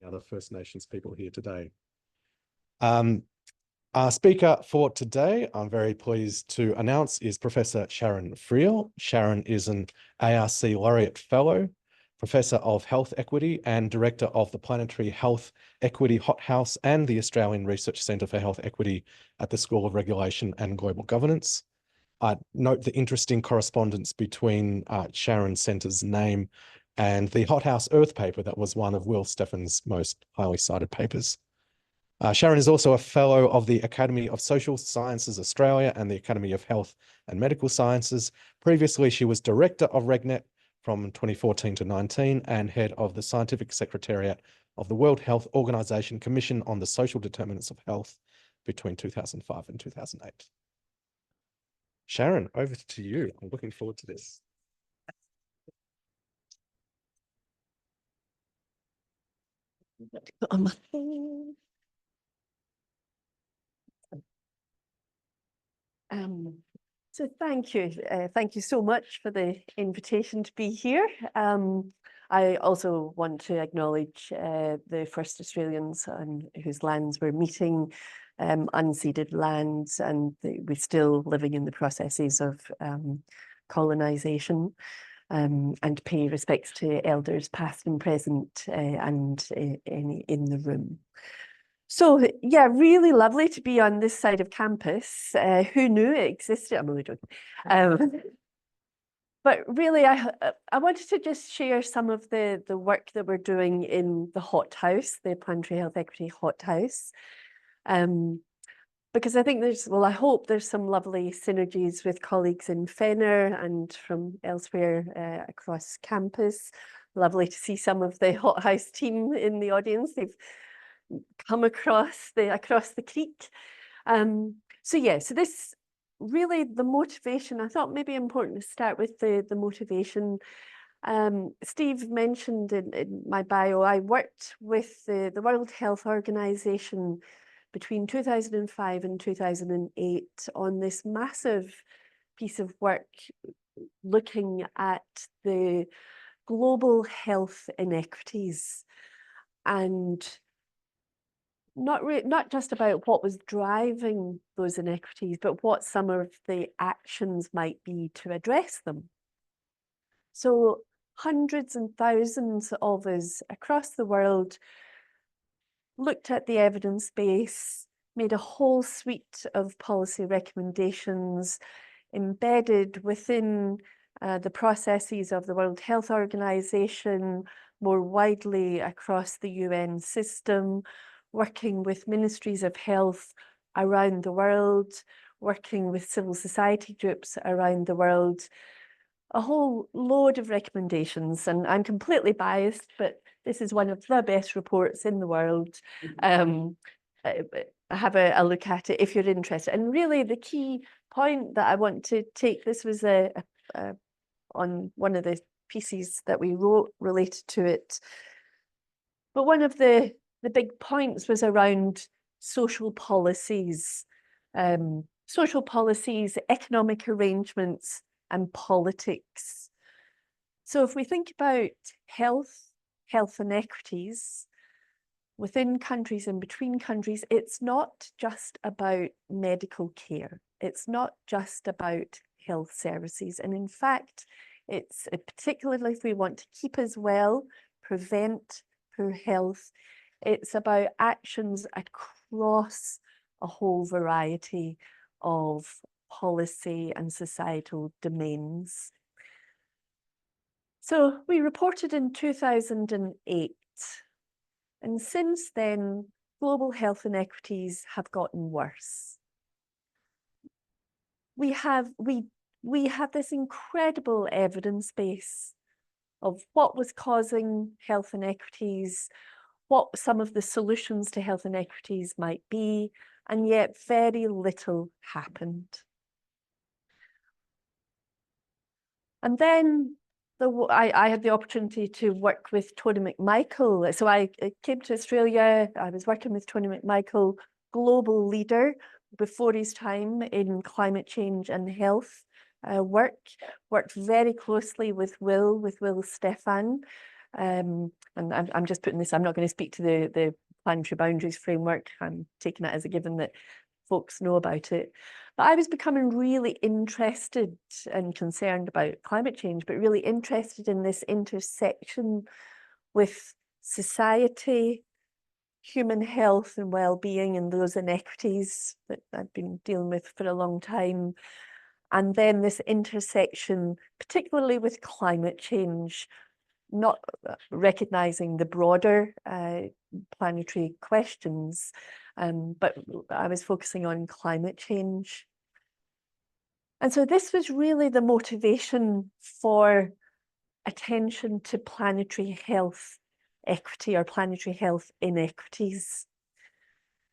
other First Nations people here today. Our speaker for today, I'm very pleased to announce, is Professor Sharon Friel. Sharon is an ARCHE Laureate Fellow, Professor of Health Equity and Director of the Planetary Health Equity Hothouse and the Australian Research Centre for Health Equity at the School of Regulation and Global Governance. I note the interesting correspondence between Sharon Centre's name and the Hothouse Earth paper that was one of Will Stephen's most highly cited papers. Sharon is also a Fellow of the Academy of Social Sciences Australia and the Academy of Health and Medical Sciences. Previously, she was Director of RegNet from 2014 to 19 and Head of the Scientific Secretariat of the World Health Organization Commission on the Social Determinants of Health between 2005 and 2008. Sharon, over to you. I'm looking forward to this. So thank you. Thank you so much for the invitation to be here. I also want to acknowledge the first Australians on whose lands we're meeting, unceded lands, and we're still living in the processes of colonisation, and pay respects to elders past and present and in the room. So yeah, really lovely to be on this side of campus. Who knew it existed? I'm only joking. But really, I wanted to just share some of the work that we're doing in the Hothouse, the Planetary Health Equity Hothouse. Because I think I hope there's some lovely synergies with colleagues in Fenner and from elsewhere across campus. Lovely to see some of the Hothouse team in the audience. They've come across the creek. So this really, the motivation, I thought maybe important to start with the motivation. Steve mentioned in my bio, I worked with the World Health Organization between 2005 and 2008 on this massive piece of work looking at the global health inequities, and not just about what was driving those inequities, but what some of the actions might be to address them. So hundreds and thousands of us across the world looked at the evidence base, made a whole suite of policy recommendations embedded within the processes of the World Health Organization, more widely across the UN system, working with ministries of health around the world, working with civil society groups around the world, a whole load of recommendations. And I'm completely biased, but this is one of the best reports in the world. Have a look at it if you're interested. And really the key point that I want to take, this was on one of the pieces that we wrote related to it. But one of the big points was around social policies, economic arrangements, and politics. So if we think about health inequities within countries and between countries, it's not just about medical care. It's not just about health services. And in fact, it's particularly if we want to keep us well, prevent poor health, it's about actions across a whole variety of policy and societal domains. So we reported in 2008, and since then, global health inequities have gotten worse. We have this incredible evidence base of what was causing health inequities, what some of the solutions to health inequities might be, and yet very little happened. And then I had the opportunity to work with Tony McMichael. So I came to Australia, I was working with Tony McMichael, global leader before his time in climate change and health worked very closely with Will Stephen, And I'm just putting this, I'm not going to speak to the planetary boundaries framework. I'm taking it as a given that folks know about it. But I was becoming really interested and concerned about climate change, but really interested in this intersection with society, human health and well-being, and those inequities that I've been dealing with for a long time. And then this intersection, particularly with climate change, not recognizing the broader planetary questions, but I was focusing on climate change. And so this was really the motivation for attention to planetary health equity or planetary health inequities.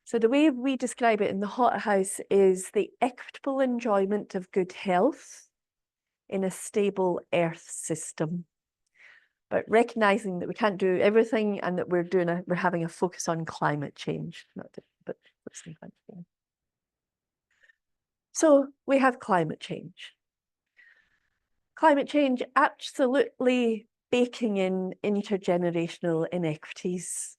So the way we describe it in the Hothouse is the equitable enjoyment of good health in a stable Earth system, but recognizing that we can't do everything and that we're having a focus on climate change, but focusing on climate change. So we have climate change. Climate change absolutely baking in intergenerational inequities,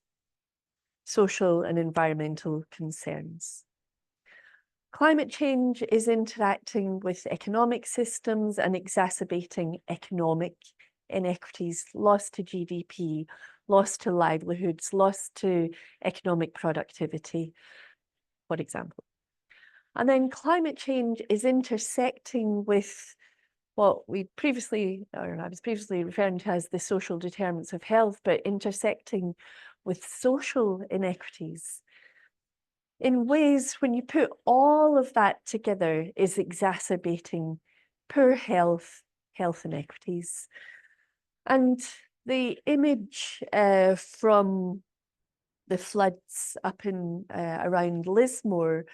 social and environmental concerns. Climate change is interacting with economic systems and exacerbating economic inequities, loss to GDP, loss to livelihoods, loss to economic productivity, for example. And then climate change is intersecting with what we previously, or I was previously referring to as the social determinants of health, but intersecting with social inequities in ways when you put all of that together is exacerbating poor health, health inequities. And the image from the floods up in around Lismore,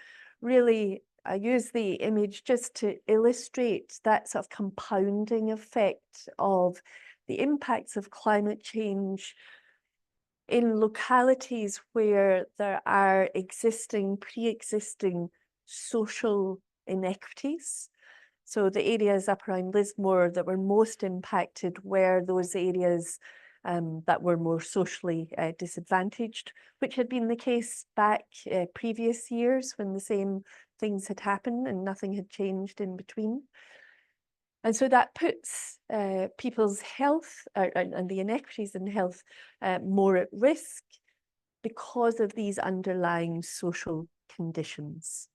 really, I use the image just to illustrate that sort of compounding effect of the impacts of climate change in localities where there are pre-existing social inequities. So the areas up around Lismore that were most impacted were those areas that were more socially disadvantaged, which had been the case back previous years when the same things had happened and nothing had changed in between. And so that puts people's health and the inequities in health more at risk because of these underlying social conditions.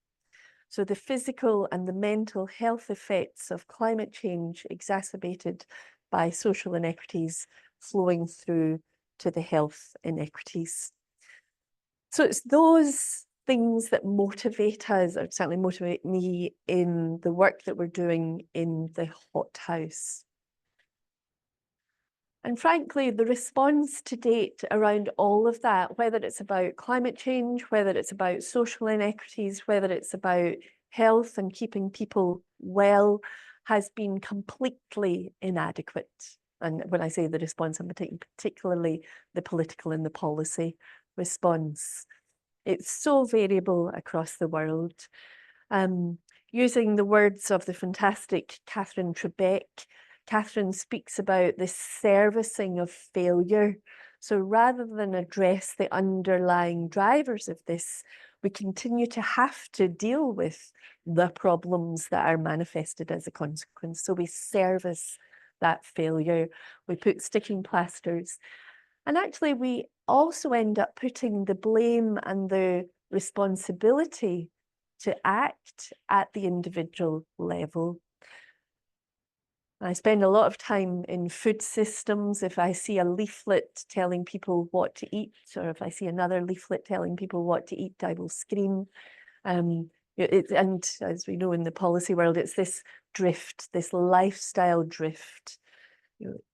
So the physical and the mental health effects of climate change exacerbated by social inequities flowing through to the health inequities. So it's those things that motivate us, or certainly motivate me in the work that we're doing in the Hothouse. And frankly, the response to date around all of that, whether it's about climate change, whether it's about social inequities, whether it's about health and keeping people well, has been completely inadequate. And when I say the response, I'm taking particularly the political and the policy response. It's so variable across the world. Using the words of the fantastic Catherine Trebek, Catherine speaks about this servicing of failure. So rather than address the underlying drivers of this, we continue to have to deal with the problems that are manifested as a consequence. So we service that failure. We put sticking plasters. And actually, we also end up putting the blame and the responsibility to act at the individual level. I spend a lot of time in food systems. If I see a leaflet telling people what to eat, or if I see another leaflet telling people what to eat, I will scream. And as we know in the policy world, it's this drift, this lifestyle drift.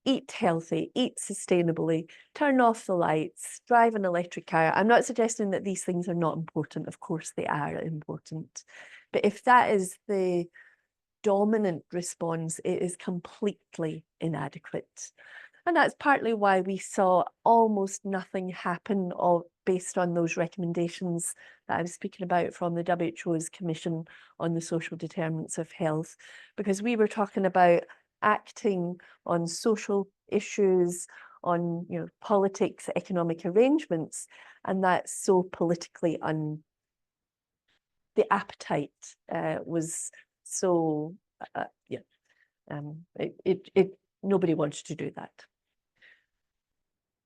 Eat healthy, eat sustainably, turn off the lights, drive an electric car. I'm not suggesting that these things are not important. Of course they are important. But if that is the dominant response, it is completely inadequate. And that's partly why we saw almost nothing happen based on those recommendations that I was speaking about from the WHO's Commission on the Social Determinants of Health, because we were talking about acting on social issues, on politics, economic arrangements, and that's so politically the appetite was so nobody wanted to do that.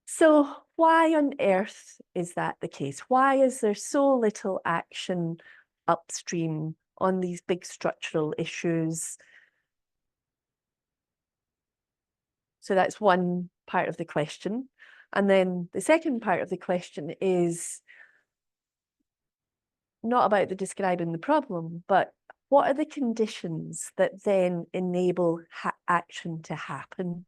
So why on earth is that the case? Why is there so little action upstream on these big structural issues? So that's one part of the question. And then the second part of the question is not about the describing the problem, but what are the conditions that then enable action to happen?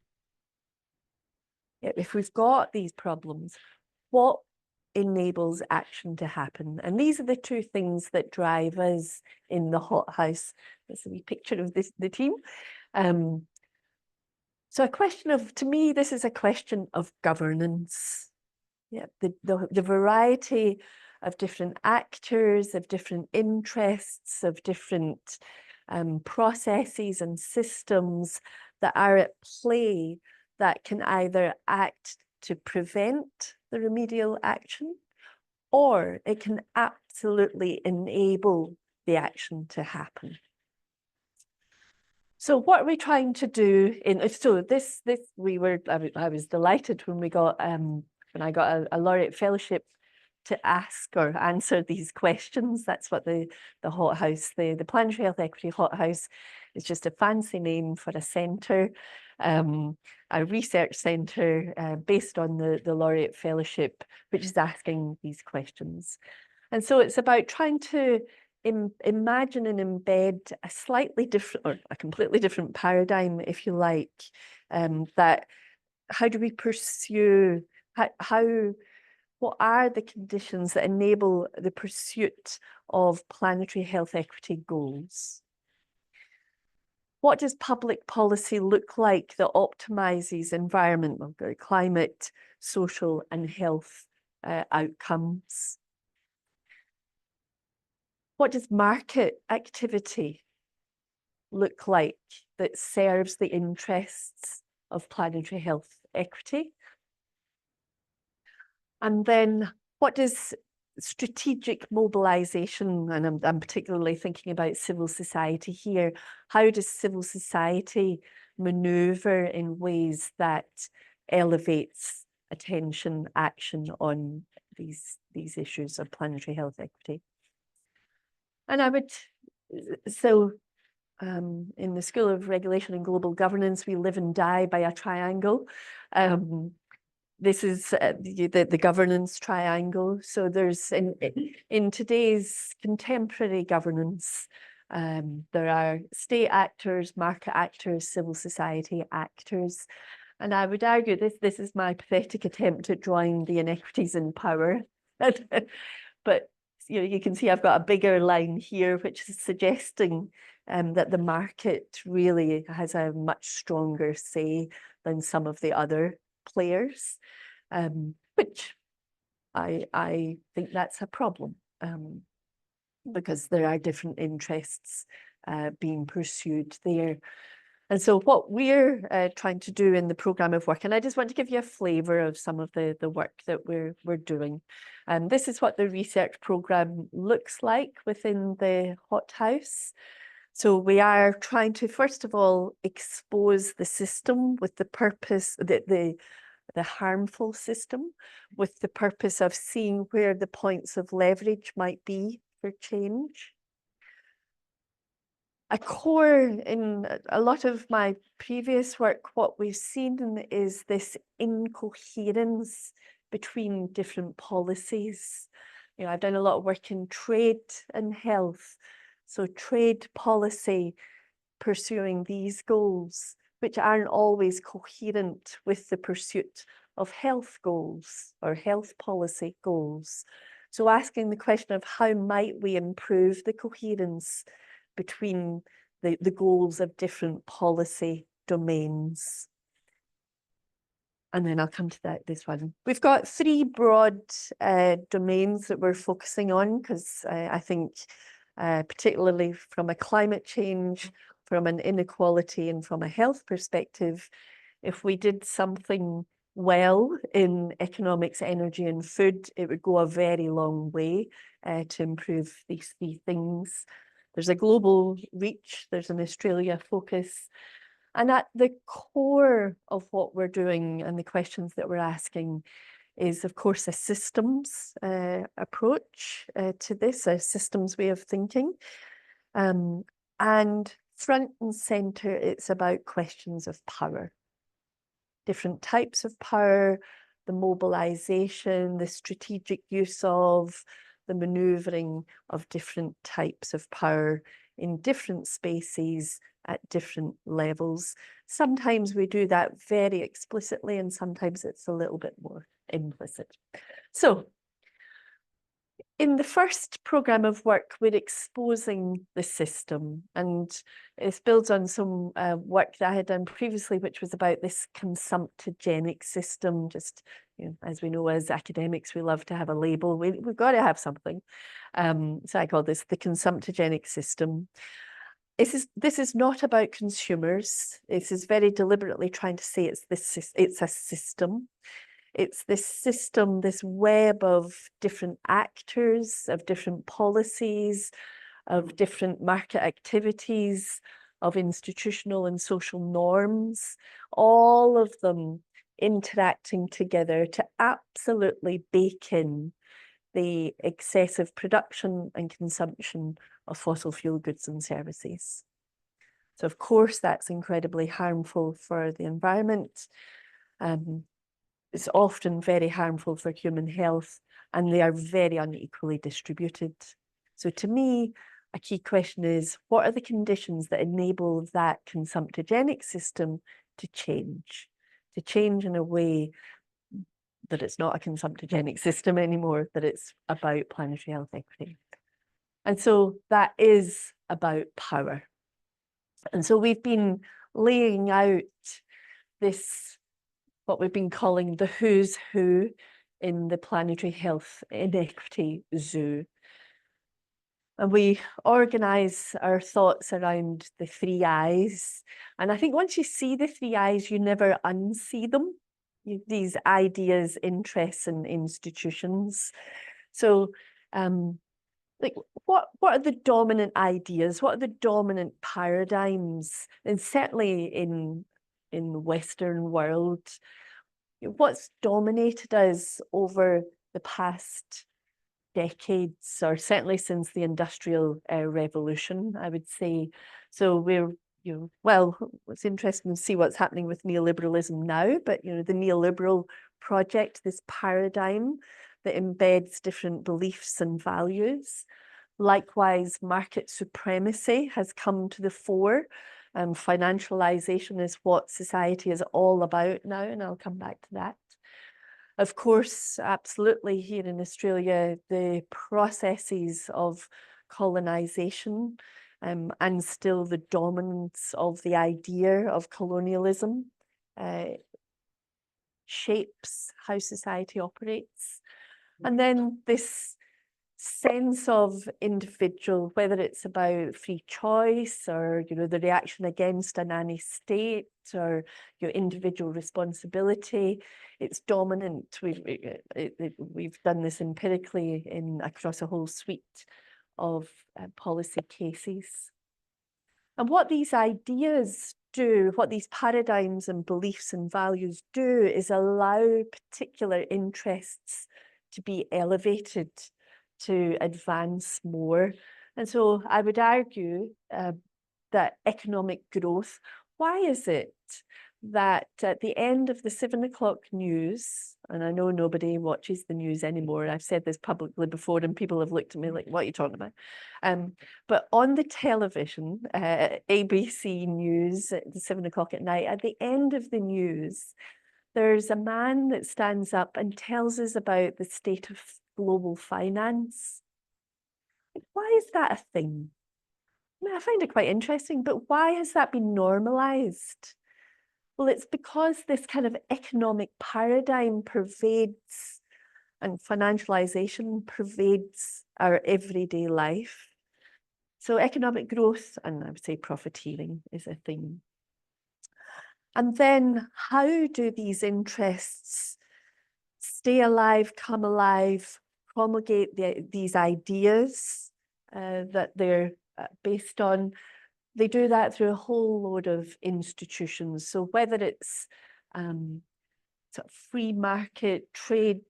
If we've got these problems, what enables action to happen? And these are the two things that drive us in the Hothouse. There's a wee picture of the team. So a question of, to me, this is a question of governance. Yeah, the variety of different actors, of different interests, of different processes and systems that are at play that can either act to prevent the remedial action, or it can absolutely enable the action to happen. So what are we trying to do I was delighted when we got when I got a Laureate fellowship to ask or answer these questions. That's what the Hothouse, the Planetary Health Equity Hothouse is just a fancy name for a centre, a research centre based on the Laureate fellowship, which is asking these questions. And so it's about trying to imagine and embed a slightly different or a completely different paradigm, if you like, that how do we pursue, what are the conditions that enable the pursuit of planetary health equity goals? What does public policy look like that optimizes environmental, climate, social and health outcomes? What does market activity look like that serves the interests of planetary health equity? And then what does strategic mobilization, and I'm particularly thinking about civil society here, how does civil society maneuver in ways that elevates attention, action on these issues of planetary health equity? And I would, in the School of Regulation and Global Governance, we live and die by a triangle. This is the governance triangle. So there's in today's contemporary governance, there are state actors, market actors, civil society actors. And I would argue this is my pathetic attempt at drawing the inequities in power. But you can see I've got a bigger line here, which is suggesting that the market really has a much stronger say than some of the other players, which I think that's a problem, because there are different interests being pursued there. And so what we're trying to do in the programme of work, and I just want to give you a flavour of some of the work that we're doing. This is what the research programme looks like within the Hothouse. So we are trying to, first of all, expose the system with the purpose, the harmful system, with the purpose of seeing where the points of leverage might be for change. A core in a lot of my previous work, what we've seen is this incoherence between different policies. I've done a lot of work in trade and health. So trade policy pursuing these goals, which aren't always coherent with the pursuit of health goals or health policy goals. So asking the question of how might we improve the coherence between the goals of different policy domains. And then I'll come to this one. We've got three broad domains that we're focusing on, because I think particularly from a climate change, from an inequality and from a health perspective, if we did something well in economics, energy and food, it would go a very long way to improve these three things. There's a global reach, there's an Australia focus, and at the core of what we're doing and the questions that we're asking is, of course, a systems approach to this, a systems way of thinking. And front and center, it's about questions of power. Different types of power, the mobilization, the strategic use of, the maneuvering of different types of power in different spaces at different levels. Sometimes we do that very explicitly, and sometimes it's a little bit more implicit. So in the first programme of work, we're exposing the system, and it builds on some work that I had done previously, which was about this consumptogenic system. Just, you know, as we know, as academics, we love to have a label. We've got to have something. So I call this the consumptogenic system. This is not about consumers. This is very deliberately trying to say it's a system. It's this system, this web of different actors, of different policies, of different market activities, of institutional and social norms, all of them interacting together to absolutely bake in the excessive production and consumption of fossil fuel goods and services. So of course, that's incredibly harmful for the environment. It's often very harmful for human health, and they are very unequally distributed. So to me, a key question is, what are the conditions that enable that consumptogenic system to change in a way that it's not a consumptogenic system anymore, that it's about planetary health equity. And so that is about power. And so we've been laying out this, what we've been calling the who's who in the planetary health inequity zoo. And we organise our thoughts around the three I's. And I think once you see the three I's, you never unsee them. These ideas, interests, and institutions. So, like, what are the dominant ideas? What are the dominant paradigms? And certainly in the Western world, what's dominated us over the past decades, or certainly since the Industrial Revolution, I would say. So we're, well, it's interesting to see what's happening with neoliberalism now, but, the neoliberal project, this paradigm that embeds different beliefs and values. Likewise, market supremacy has come to the fore. Financialization is what society is all about now, and I'll come back to that. Of course, absolutely, here in Australia, the processes of colonisation and still the dominance of the idea of colonialism shapes how society operates. And then this sense of individual, whether it's about free choice or, the reaction against a nanny state or your individual responsibility, it's dominant. We've done this empirically across a whole suite of policy cases. And what these ideas do, what these paradigms and beliefs and values do, is allow particular interests to be elevated, to advance more. And so I would argue that economic growth, why is it that at the end of the 7 o'clock news, and I know nobody watches the news anymore, I've said this publicly before and people have looked at me like, what are you talking about? But on the television, ABC News at the 7 o'clock at night, at the end of the news, there's a man that stands up and tells us about the state of global finance. Why is that a thing? I mean, I find it quite interesting, but why has that been normalized? Well, it's because this kind of economic paradigm pervades, and financialization pervades our everyday life. So economic growth, and I would say profiteering, is a thing. And then how do these interests stay alive, come alive, promulgate these ideas that they're based on? They do that through a whole load of institutions. So whether it's sort of free market, trade,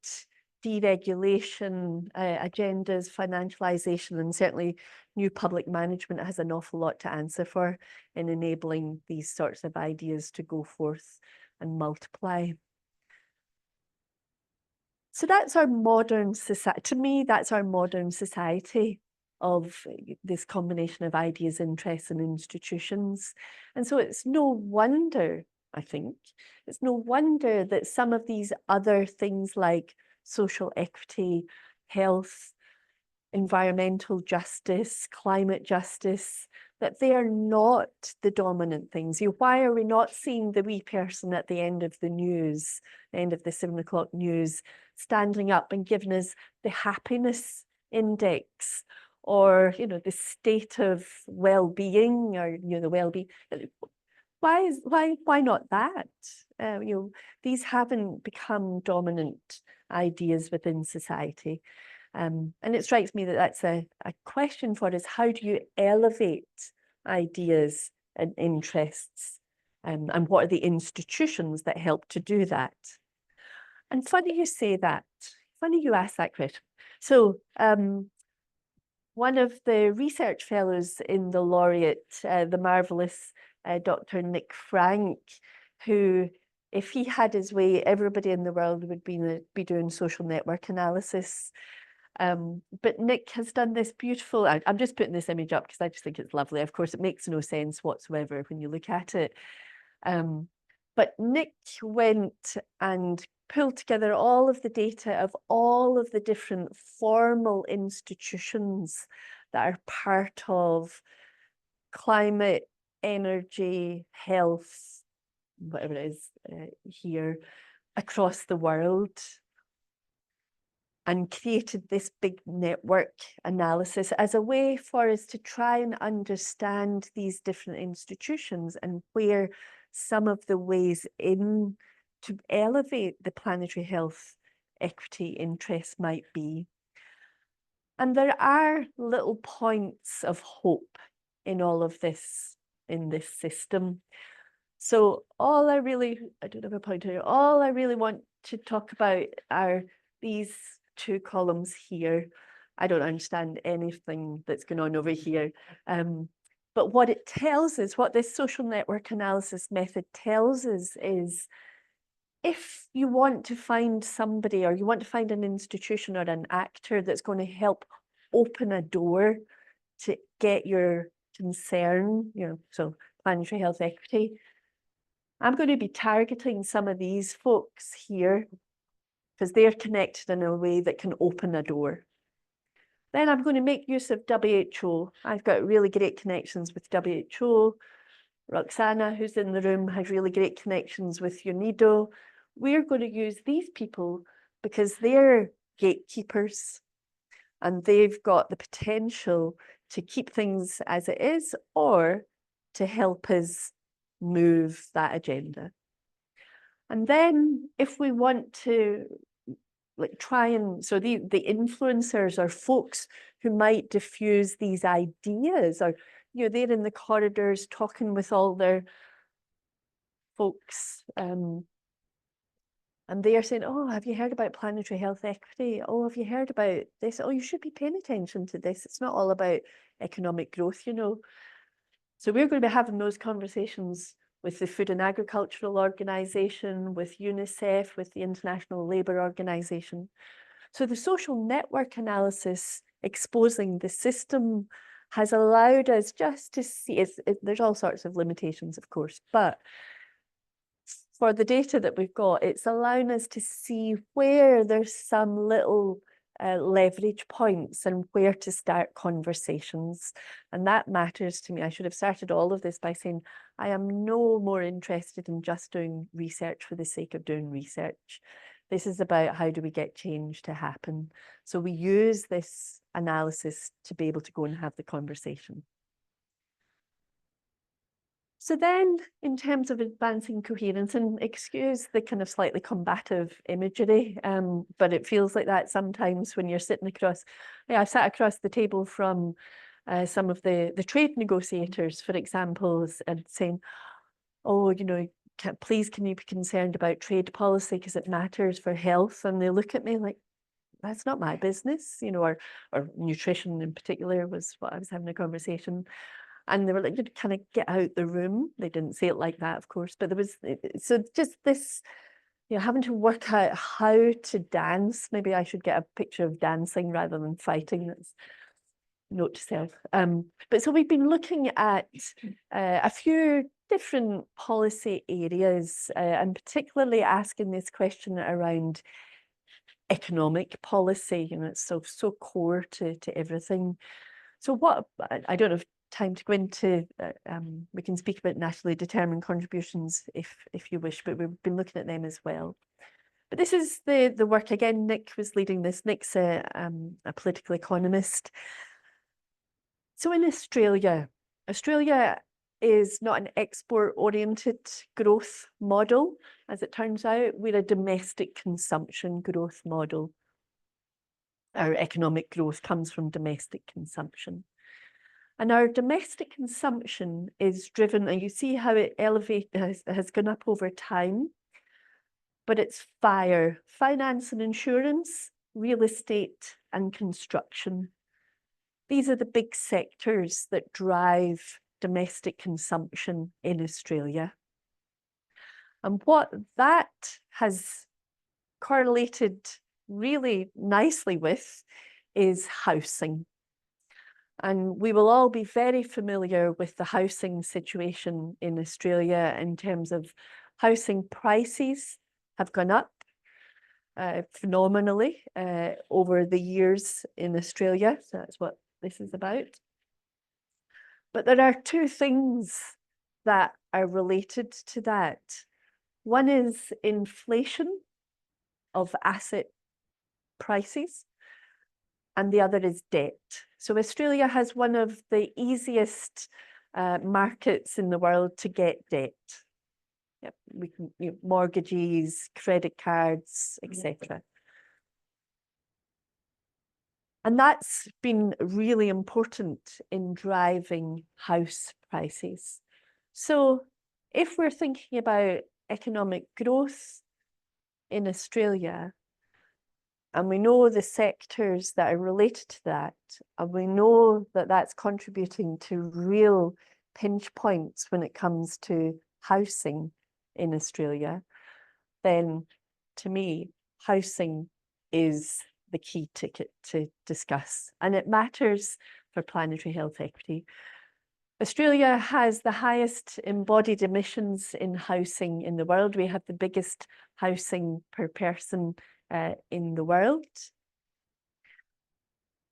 deregulation agendas, financialization, and certainly new public management has an awful lot to answer for in enabling these sorts of ideas to go forth and multiply. So that's our modern society. To me, that's our modern society of this combination of ideas, interests, and institutions. And so it's no wonder, I think, it's no wonder that some of these other things like social equity, health, environmental justice, climate justice, that they are not the dominant things. Why are we not seeing the wee person at the end of the news, end of the 7 o'clock news, standing up and giving us the happiness index, or the state of well-being, or the well-being? Why not that? These haven't become dominant ideas within society. And it strikes me that that's a question for us. How do you elevate ideas and interests? And what are the institutions that help to do that? And funny you say that. Funny you ask that question. So one of the research fellows in the Laureate, the marvelous Dr. Nick Frank, who, if he had his way, everybody in the world would be doing social network analysis. But Nick has done this beautiful, I'm just putting this image up because I just think it's lovely. Of course, it makes no sense whatsoever when you look at it. But Nick went and pulled together all of the data of all of the different formal institutions that are part of climate, energy, health, whatever it is here, across the world, and created this big network analysis as a way for us to try and understand these different institutions and where some of the ways in to elevate the planetary health equity interests might be. And there are little points of hope in all of this, in this system. So I don't have a pointer here, all I really want to talk about are these two columns here. I don't understand anything that's going on over here. But what it tells us, what this social network analysis method tells us, is if you want to find somebody, or you want to find an institution or an actor that's going to help open a door to get your concern, so planetary health equity, I'm going to be targeting some of these folks here because they're connected in a way that can open a door. Then I'm going to make use of WHO. I've got really great connections with WHO. Roxana, who's in the room, has really great connections with UNIDO. We're going to use these people because they're gatekeepers and they've got the potential to keep things as it is or to help us move that agenda. And then if we want to try and, so the influencers are folks who might diffuse these ideas, or they're in the corridors talking with all their folks, and they are saying, oh, have you heard about planetary health equity? Oh, have you heard about this? Oh, you should be paying attention to this. It's not all about economic growth, So we're going to be having those conversations with the Food and Agricultural Organization, with UNICEF, with the International Labour Organization. So the social network analysis exposing the system has allowed us just to see, there's all sorts of limitations, of course, but for the data that we've got, it's allowing us to see where there's some little leverage points and where to start conversations. And that matters to me. I should have started all of this by saying, I am no more interested in just doing research for the sake of doing research. This is about how do we get change to happen. So we use this analysis to be able to go and have the conversation. So then, in terms of advancing coherence, and excuse the kind of slightly combative imagery, but it feels like that sometimes when you're sitting across, I've sat across the table from some of the trade negotiators, for example, and saying, oh, you know, please can you be concerned about trade policy because it matters for health? And they look at me like, that's not my business, you know, or nutrition in particular was what I was having a conversation. And they were like, you'd kind of get out the room. They didn't say it like that, of course, but there was, so just this, you know, having to work out how to dance. Maybe I should get a picture of dancing rather than fighting. That's note to self. But so we've been looking at a few different policy areas and particularly asking this question around economic policy. You know, it's so core to everything. So what, I don't have time to go into, we can speak about nationally determined contributions if you wish, but we've been looking at them as well. But this is the work, again, Nick was leading this. Nick's a political economist. So in Australia is not an export-oriented growth model, as it turns out. We're a domestic consumption growth model. Our economic growth comes from domestic consumption. And our domestic consumption is driven, and you see how it has gone up over time, but it's finance and insurance, real estate and construction. These are the big sectors that drive domestic consumption in Australia. And what that has correlated really nicely with is housing. And we will all be very familiar with the housing situation in Australia in terms of housing prices have gone up phenomenally over the years in Australia. So that's what this is about. But there are two things that are related to that. One is inflation of asset prices, and the other is debt. So Australia has one of the easiest markets in the world to get debt. Yep, we can, you know, mortgages, credit cards, etc. And that's been really important in driving house prices. So if we're thinking about economic growth in Australia, and we know the sectors that are related to that, and we know that that's contributing to real pinch points when it comes to housing in Australia, then to me, housing is the key ticket to discuss. And it matters for planetary health equity. Australia has the highest embodied emissions in housing in the world. We have the biggest housing per person in the world.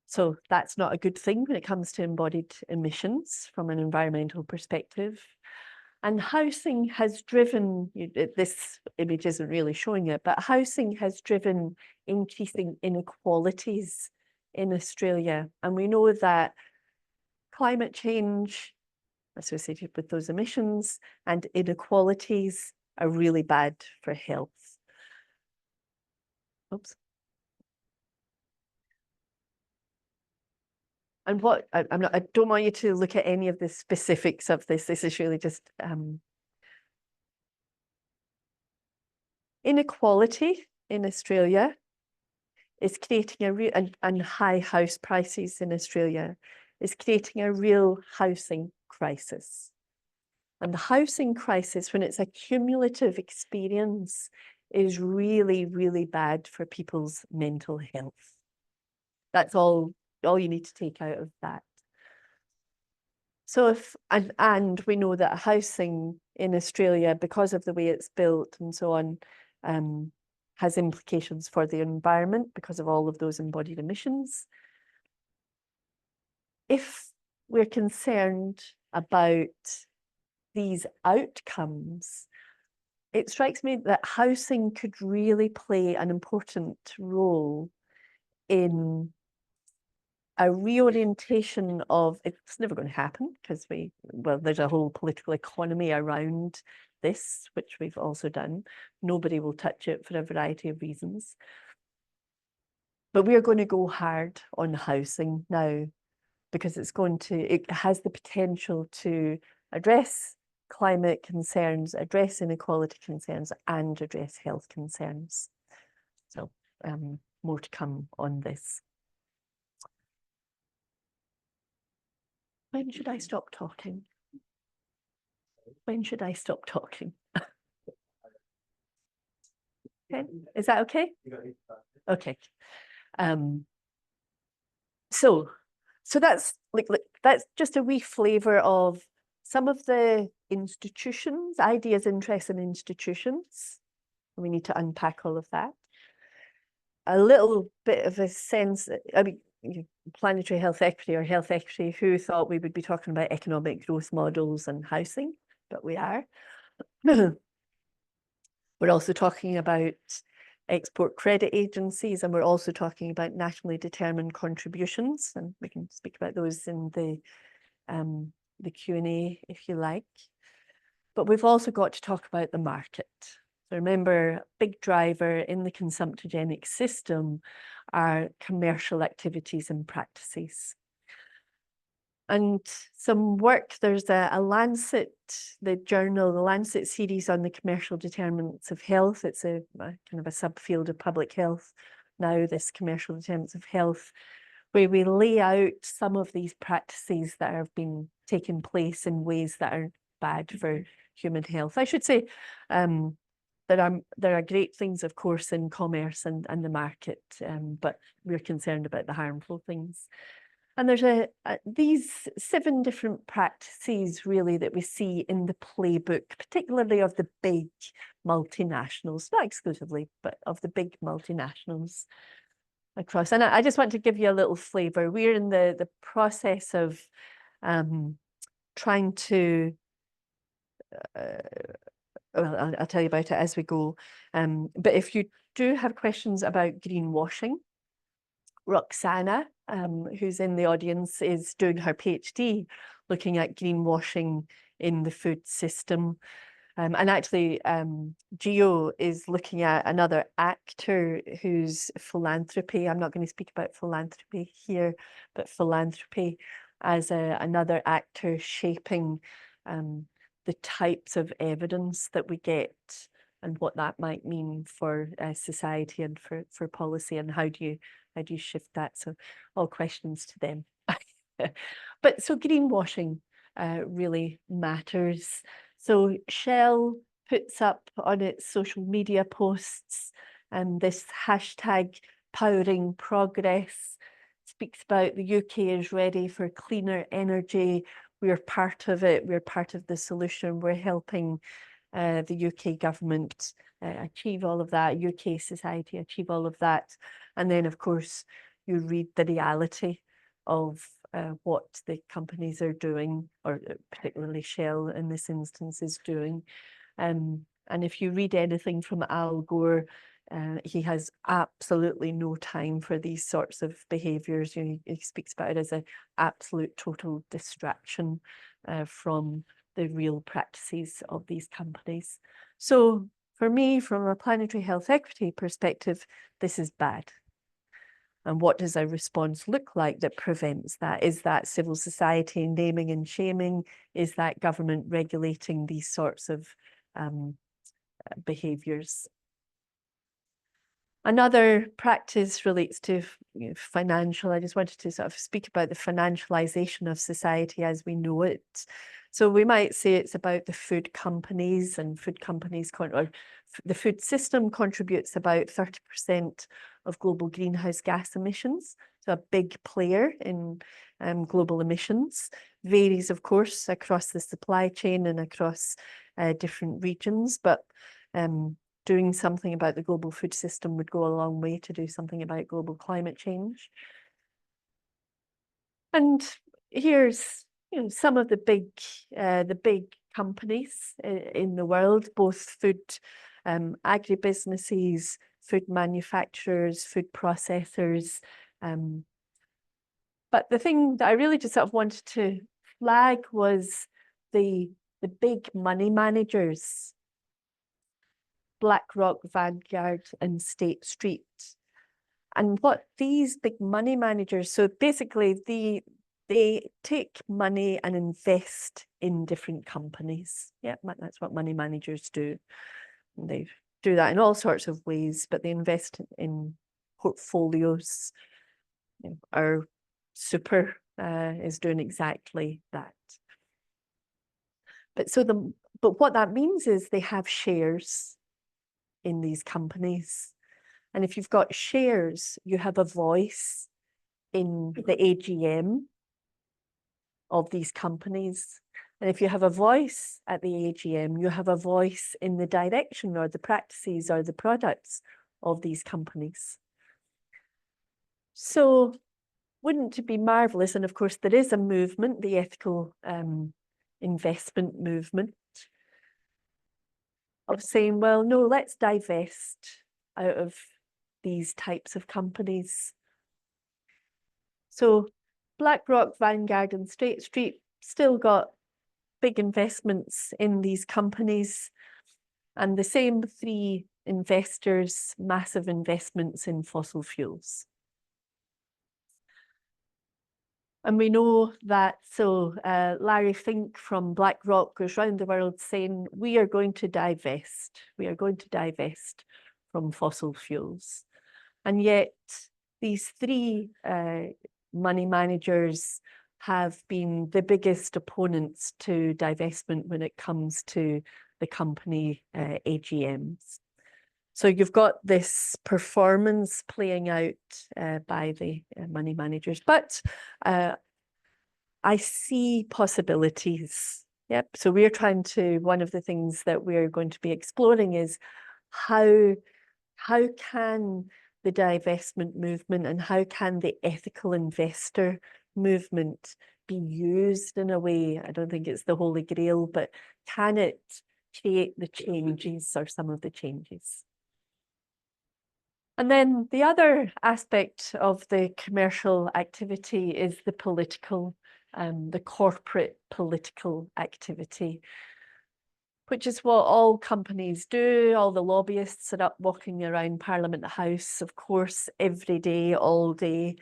So that's not a good thing when it comes to embodied emissions from an environmental perspective. And housing has driven, this image isn't really showing it, but housing has driven increasing inequalities in Australia. And we know that climate change associated with those emissions and inequalities are really bad for health. Oops. And what I don't want you to look at any of the specifics of this. This is really just inequality in Australia is creating a real, and high house prices in Australia is creating a real housing crisis. And the housing crisis, when it's a cumulative experience, is really, really bad for people's mental health. That's all you need to take out of that. So if, and we know that housing in Australia, because of the way it's built and so on, has implications for the environment because of all of those embodied emissions. If we're concerned about these outcomes, it strikes me that housing could really play an important role in a reorientation of, it's never going to happen because there's a whole political economy around this, which we've also done. Nobody will touch it for a variety of reasons. But we are going to go hard on housing now because it has the potential to address climate concerns, address inequality concerns, and address health concerns. So more to come on this. When should I stop talking? When should I stop talking? Okay, is that okay? Okay. So that's that's just a wee flavour of some of the institutions, ideas, interests, and institutions. We need to unpack all of that. A little bit of a sense, I mean, planetary health equity or health equity, who thought we would be talking about economic growth models and housing, but we are. We're also talking about export credit agencies, and we're also talking about nationally determined contributions, and we can speak about those in the Q&A if you like. But we've also got to talk about the market. So remember, a big driver in the consumptogenic system are commercial activities and practices. And some work, there's a Lancet, the Lancet series on the commercial determinants of health. It's a kind of a subfield of public health now, this commercial determinants of health, where we lay out some of these practices that have been taking place in ways that are bad for human health. I should say there are great things, of course, in commerce and the market, but we're concerned about the harmful things. And there's these 7 different practices really that we see in the playbook, particularly of the big multinationals, not exclusively, but of the big multinationals across. And I just want to give you a little flavour. We're in the process of trying to, well, I'll tell you about it as we go. But if you do have questions about greenwashing, Roxana, who's in the audience, is doing her PhD looking at greenwashing in the food system. And actually, Gio is looking at another actor whose philanthropy, I'm not going to speak about philanthropy here, but philanthropy as another actor shaping the types of evidence that we get and what that might mean for society and for policy, and how do you shift that? So all questions to them. But so greenwashing really matters. So Shell puts up on its social media posts this hashtag powering progress, speaks about the UK is ready for cleaner energy. We're part of it. We're part of the solution. We're helping the UK government achieve all of that, UK society achieve all of that. And then, of course, you read the reality of what the companies are doing, or particularly Shell in this instance is doing. And if you read anything from Al Gore, he has absolutely no time for these sorts of behaviours. He speaks about it as an absolute total distraction from the real practices of these companies. So for me, from a planetary health equity perspective, this is bad. And what does a response look like that prevents that? Is that civil society naming and shaming? Is that government regulating these sorts of behaviours? Another practice relates to financial. I just wanted to sort of speak about the financialization of society as we know it. So we might say it's about the food companies, and food companies, or the food system contributes about 30% of global greenhouse gas emissions. So a big player in global emissions. Varies, of course, across the supply chain and across different regions, but doing something about the global food system would go a long way to do something about global climate change. And here's some of the big companies in the world, both food agribusinesses, food manufacturers, food processors, But the thing that I really just sort of wanted to flag was the big money managers, BlackRock, Vanguard, and State Street. And what these big money managers, so basically they take money and invest in different companies. Yeah, that's what money managers do. And they do that in all sorts of ways, but they invest in portfolios. You know, our super is doing exactly that. But what that means is they have shares in these companies. And if you've got shares, you have a voice in the AGM of these companies. And if you have a voice at the AGM, you have a voice in the direction or the practices or the products of these companies. So wouldn't it be marvelous? And of course, there is a movement, the ethical investment movement, of saying, well, no, let's divest out of these types of companies. So BlackRock, Vanguard, and State Street still got big investments in these companies, and the same three investors, massive investments in fossil fuels. And we know that, so Larry Fink from BlackRock goes around the world saying, we are going to divest from fossil fuels. And yet these three money managers have been the biggest opponents to divestment when it comes to the company AGMs. So you've got this performance playing out by the money managers, but I see possibilities. Yep. So we're trying to, one of the things that we're going to be exploring is how can the divestment movement and how can the ethical investor movement be used in a way, I don't think it's the holy grail, but can it create the changes or some of the changes? And then the other aspect of the commercial activity is the political, the corporate political activity, which is what all companies do. All the lobbyists are up walking around Parliament House, of course, every day, all day,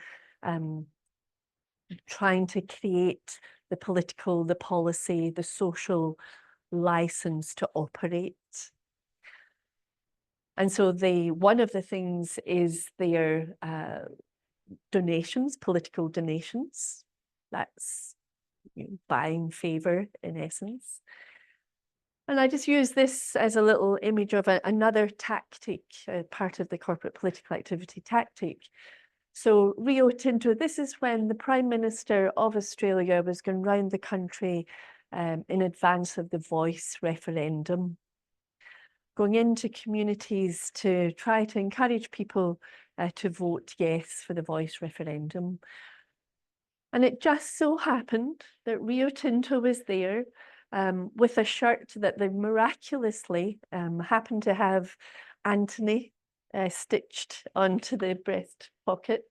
trying to create the political, the policy, the social license to operate. And so one of the things is their donations, political donations. That's buying favour in essence. And I just use this as a little image of another tactic, part of the corporate political activity tactic. So Rio Tinto, this is when the Prime Minister of Australia was going round the country in advance of the Voice referendum, going into communities to try to encourage people to vote yes for the Voice referendum. And it just so happened that Rio Tinto was there with a shirt that they miraculously happened to have Anthony stitched onto the breast pocket.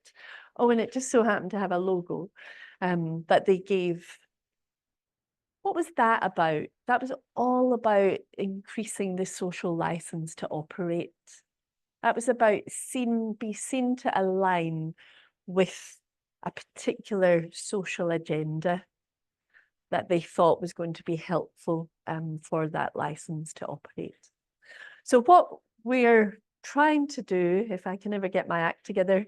Oh, and it just so happened to have a logo that they gave. What was that about? That was all about increasing the social license to operate. That was about be seen to align with a particular social agenda that they thought was going to be helpful for that license to operate. So what we're trying to do, if I can ever get my act together,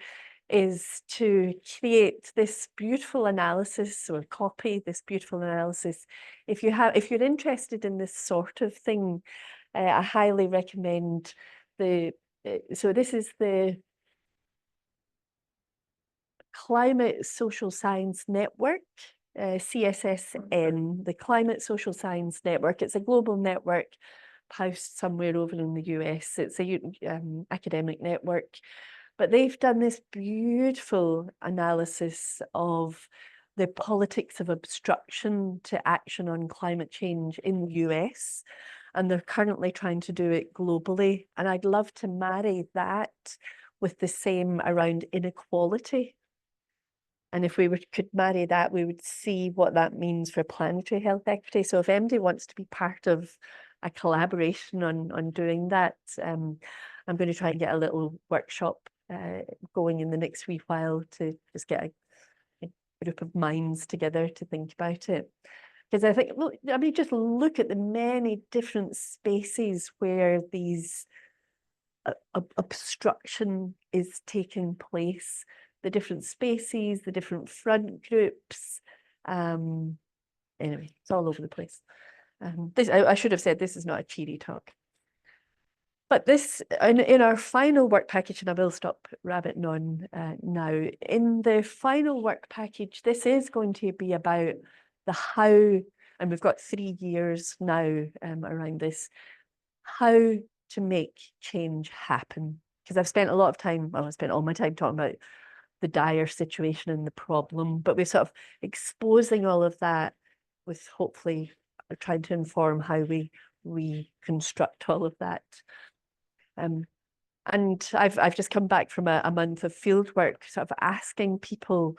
is to create this beautiful analysis or copy this beautiful analysis. If you're interested in this sort of thing, I highly recommend so this is the Climate Social Science Network, CSSN, the Climate Social Science Network. It's a global network housed somewhere over in the US. It's a academic network, but they've done this beautiful analysis of the politics of obstruction to action on climate change in the US, and they're currently trying to do it globally. And I'd love to marry that with the same around inequality. And if we could marry that, we would see what that means for planetary health equity. So if MD wants to be part of a collaboration on doing that, I'm going to try and get a little workshop going in the next wee while to just get a group of minds together to think about it. Because I think, look, I mean, just look at the many different spaces where these obstruction is taking place, the different spaces, the different front groups. Anyway, it's all over the place. I should have said this is not a cheery talk. But this, in our final work package, and I will stop rabbiting on now, in the final work package, this is going to be about the how, and we've got 3 years now around this, how to make change happen. Because I've spent a lot of time, well, I spent all my time talking about the dire situation and the problem, but we're sort of exposing all of that with hopefully trying to inform how we reconstruct all of that. And I've just come back from a month of field work, sort of asking people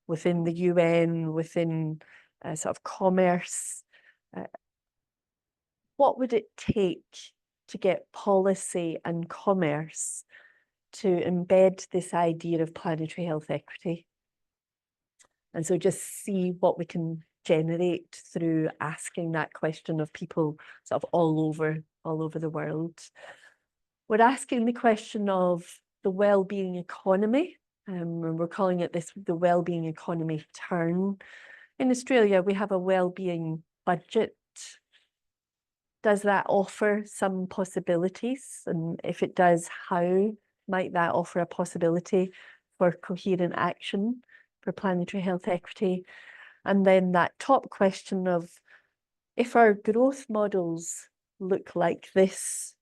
within the UN, within sort of commerce, what would it take to get policy and commerce to embed this idea of planetary health equity? And so just see what we can generate through asking that question of people sort of all over the world. We're asking the question of the well-being economy, and we're calling it the well-being economy turn. In Australia, we have a well-being budget. Does that offer some possibilities? And if it does, how might that offer a possibility for coherent action for planetary health equity? And then that top question of, if our growth models look like this,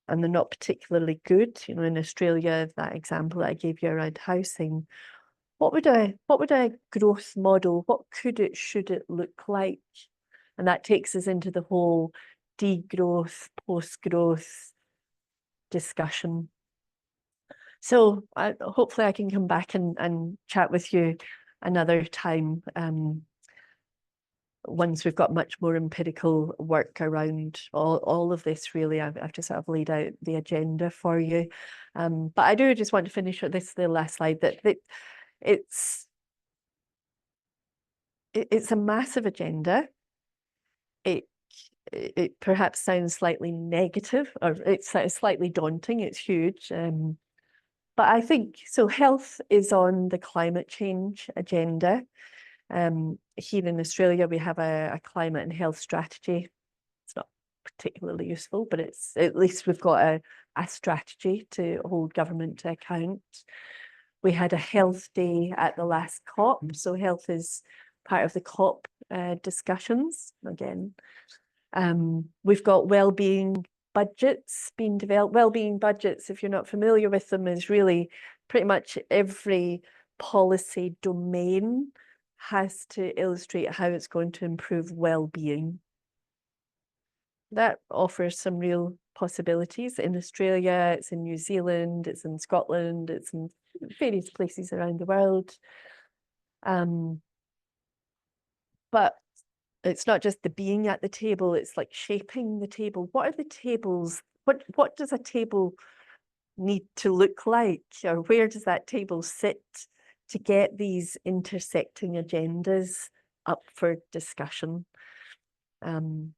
and they're not particularly good, you know, in Australia, that example that I gave you around housing, what would a growth model, what could it, should it look like? And that takes us into the whole degrowth, post-growth discussion. So hopefully I can come back and chat with you another time once we've got much more empirical work around all of this. Really, I've just sort of laid out the agenda for you. But I do just want to finish with this, the last slide, that it's a massive agenda. It perhaps sounds slightly negative, or it's slightly daunting. It's huge. But I think, so health is on the climate change agenda. Here in Australia, we have a climate and health strategy. It's not particularly useful, but it's, at least we've got a strategy to hold government to account. We had a health day at the last COP, so health is part of the COP discussions again. We've got wellbeing budgets being developed. Wellbeing budgets, if you're not familiar with them, is really pretty much every policy domain has to illustrate how it's going to improve well-being. That offers some real possibilities. In Australia, it's in New Zealand, it's in Scotland, it's in various places around the world. But it's not just the being at the table, it's like shaping the table. What are the tables? What does a table need to look like? Or where does that table sit to get these intersecting agendas up for discussion? I've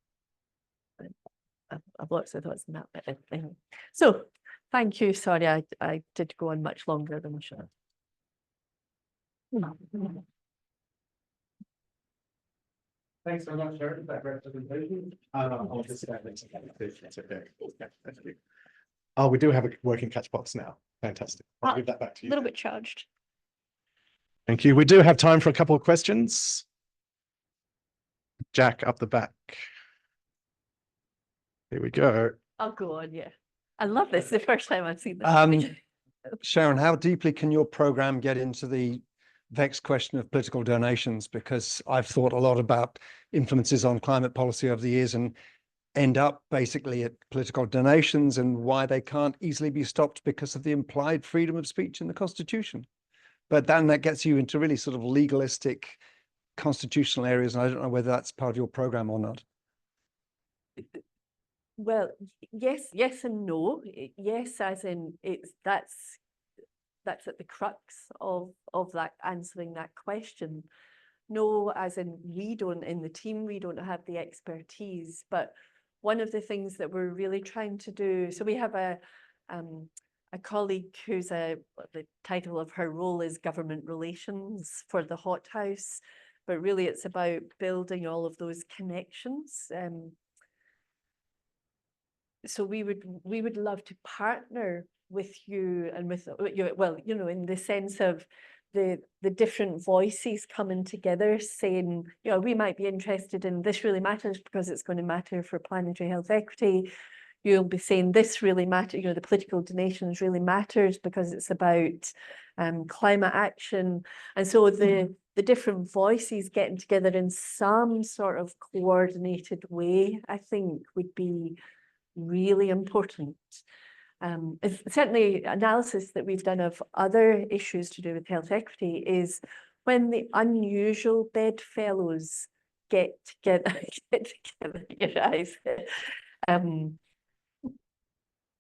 lots of thoughts on that, but anyway. So thank you. Sorry, I did go on much longer than I should have. Thanks very much, Sharon, for that great presentation. I'll just say thank you. Oh, we do have a working catch box now. Fantastic. I'll give that back to you. A little bit charged. Thank you. We do have time for a couple of questions. Jack up the back. Here we go. I'll go on, yeah. I love this. The first time I've seen this. Sharon, how deeply can your program get into the vexed question of political donations? Because I've thought a lot about influences on climate policy over the years and end up basically at political donations and why they can't easily be stopped because of the implied freedom of speech in the Constitution. but then that gets you into really sort of legalistic constitutional areas, and I don't know whether that's part of your program or not. Well, yes and no. Yes, as in that's at the crux of that, answering that question. No, as in in the team, we don't have the expertise, but one of the things that we're really trying to do, so we have a colleague who's the title of her role is government relations for the Hothouse, but really it's about building all of those connections. So we would love to partner with you and with you, well, you know, in the sense of the different voices coming together saying, you know, we might be interested in this really matters because it's going to matter for planetary health equity. You'll be saying this really matters, you know, the political donations really matters because it's about climate action. And so the different voices getting together in some sort of coordinated way, I think, would be really important. It's certainly analysis that we've done of other issues to do with health equity is when the unusual bedfellows get together, your eyes.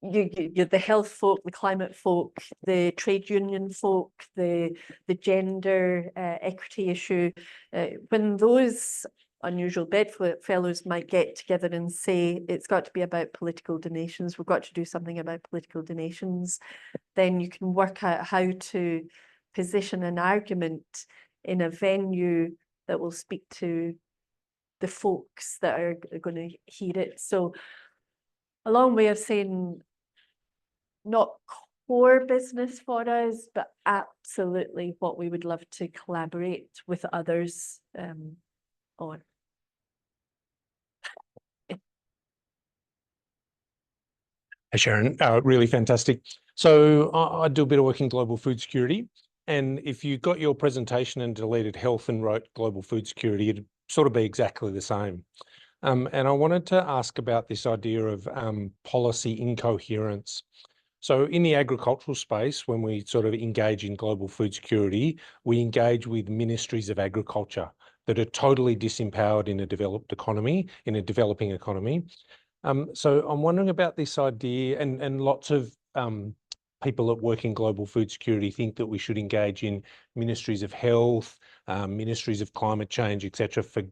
You the health folk, the climate folk, the trade union folk, the gender equity issue, when those unusual bedfellows might get together and say it's got to be about political donations, we've got to do something about political donations, then you can work out how to position an argument in a venue that will speak to the folks that are going to hear it. So a long way of saying not core business for us, but absolutely what we would love to collaborate with others on. Hey, Sharon, really fantastic. So I do a bit of work in global food security. And if you got your presentation and deleted health and wrote global food security, it'd sort of be exactly the same. And I wanted to ask about this idea of policy incoherence. So in the agricultural space, when we sort of engage in global food security, we engage with ministries of agriculture that are totally disempowered in a developed economy, in a developing economy. So I'm wondering about this idea, and lots of people that work in global food security think that we should engage in ministries of health, ministries of climate change, etc., for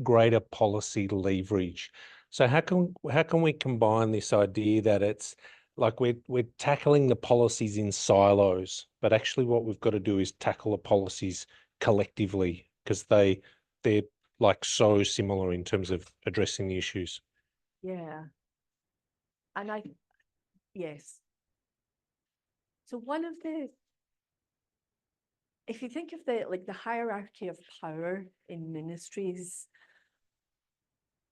greater policy leverage. So how can we combine this idea that it's like we're tackling the policies in silos, but actually what we've got to do is tackle the policies collectively because they're like so similar in terms of addressing the issues. Yeah. And yes. So one of if you think of the hierarchy of power in ministries,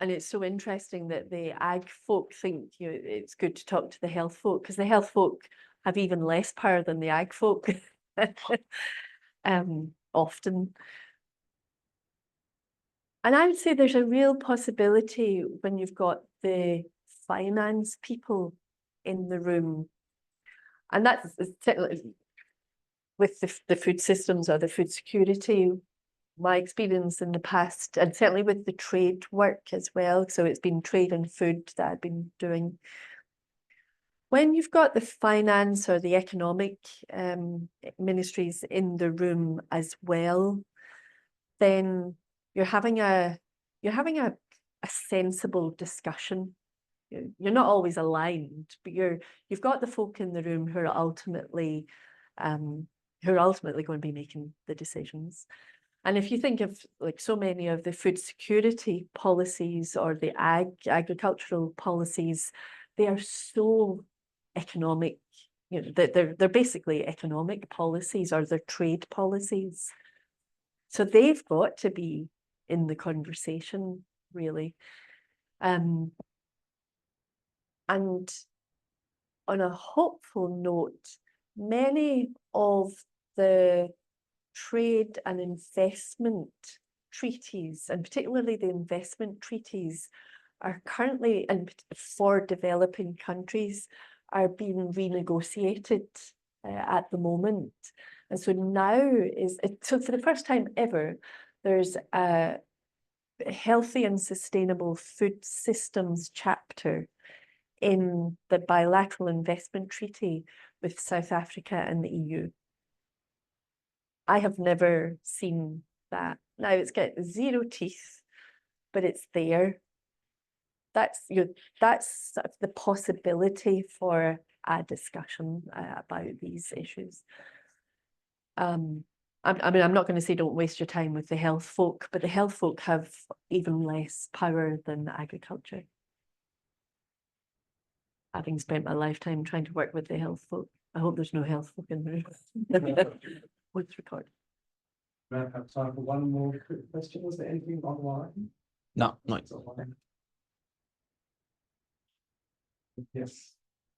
and it's so interesting that the ag folk think, you know, it's good to talk to the health folk because the health folk have even less power than the ag folk often. And I would say there's a real possibility when you've got the finance people in the room, and that's with the food systems or the food security, my experience in the past, and certainly with the trade work as well, so it's been trade and food that I've been doing. When you've got the finance or the economic ministries in the room as well, then you're having a sensible discussion. You're not always aligned, but you've got the folk in the room who are ultimately going to be making the decisions. And if you think of like so many of the food security policies or the agricultural policies, they are so economic. You know, they're basically economic policies or they're trade policies. So they've got to be in the conversation, really. And on a hopeful note, many of the trade and investment treaties, and particularly the investment treaties, are currently, and for developing countries, are being renegotiated at the moment. And so now so for the first time ever, there's a healthy and sustainable food systems chapter in the bilateral investment treaty with South Africa and the EU. I have never seen that. Now it's got zero teeth, but it's there. That's sort of the possibility for a discussion about these issues. I mean, I'm not going to say don't waste your time with the health folk, but the health folk have even less power than agriculture. Having spent my lifetime trying to work with the health folk, I hope there's no health folk in there. What's recorded? We have time for one more quick question. Was there anything online? No. Yes.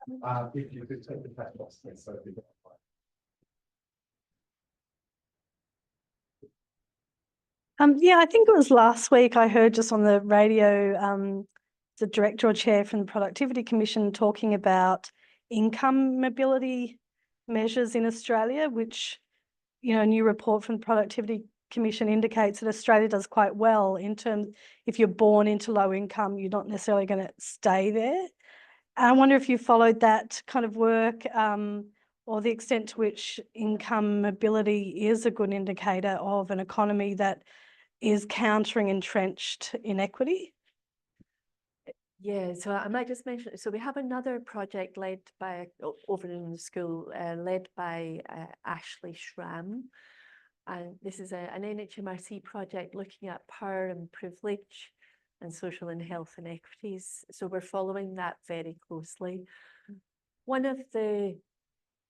If you could take the chat box, please. So yeah, I think it was last week I heard just on the radio the director or chair from the Productivity Commission talking about income mobility measures in Australia, which, you know, a new report from the Productivity Commission indicates that Australia does quite well in terms, if you're born into low income, you're not necessarily going to stay there. And I wonder if you followed that kind of work or the extent to which income mobility is a good indicator of an economy that is countering entrenched inequity. Yeah, so I might just mention, so we have another project led by, over in the school, led by Ashley Schramm. And this is an NHMRC project looking at power and privilege and social and health inequities. So we're following that very closely. One of the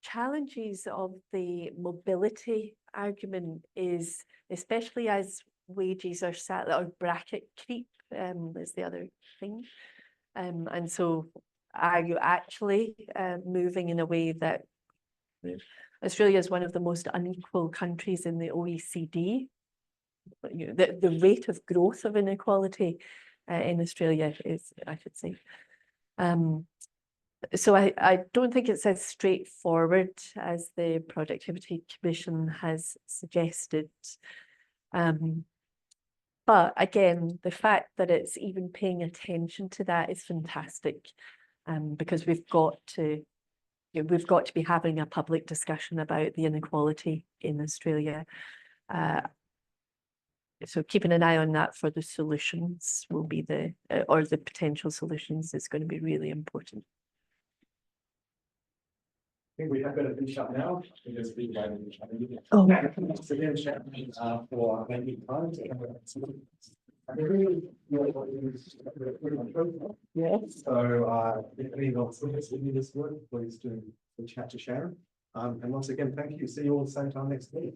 challenges of the mobility argument is, especially as wages are set, or bracket creep is the other thing. And so are you actually moving in a way that Australia is one of the most unequal countries in the OECD? The rate of growth of inequality in Australia is, I should say. So I don't think it's as straightforward as the Productivity Commission has suggested. But again, the fact that it's even paying attention to that is fantastic, because we've got to be having a public discussion about the inequality in Australia. So keeping an eye on that for the solutions will be or the potential solutions is going to be really important. I think we have better finish up now. Oh. Thanks again, Sharon, for making time to Yes. So if anyone else wants to do this work, please do chat to Sharon. And once again, thank you. See you all the same time next week.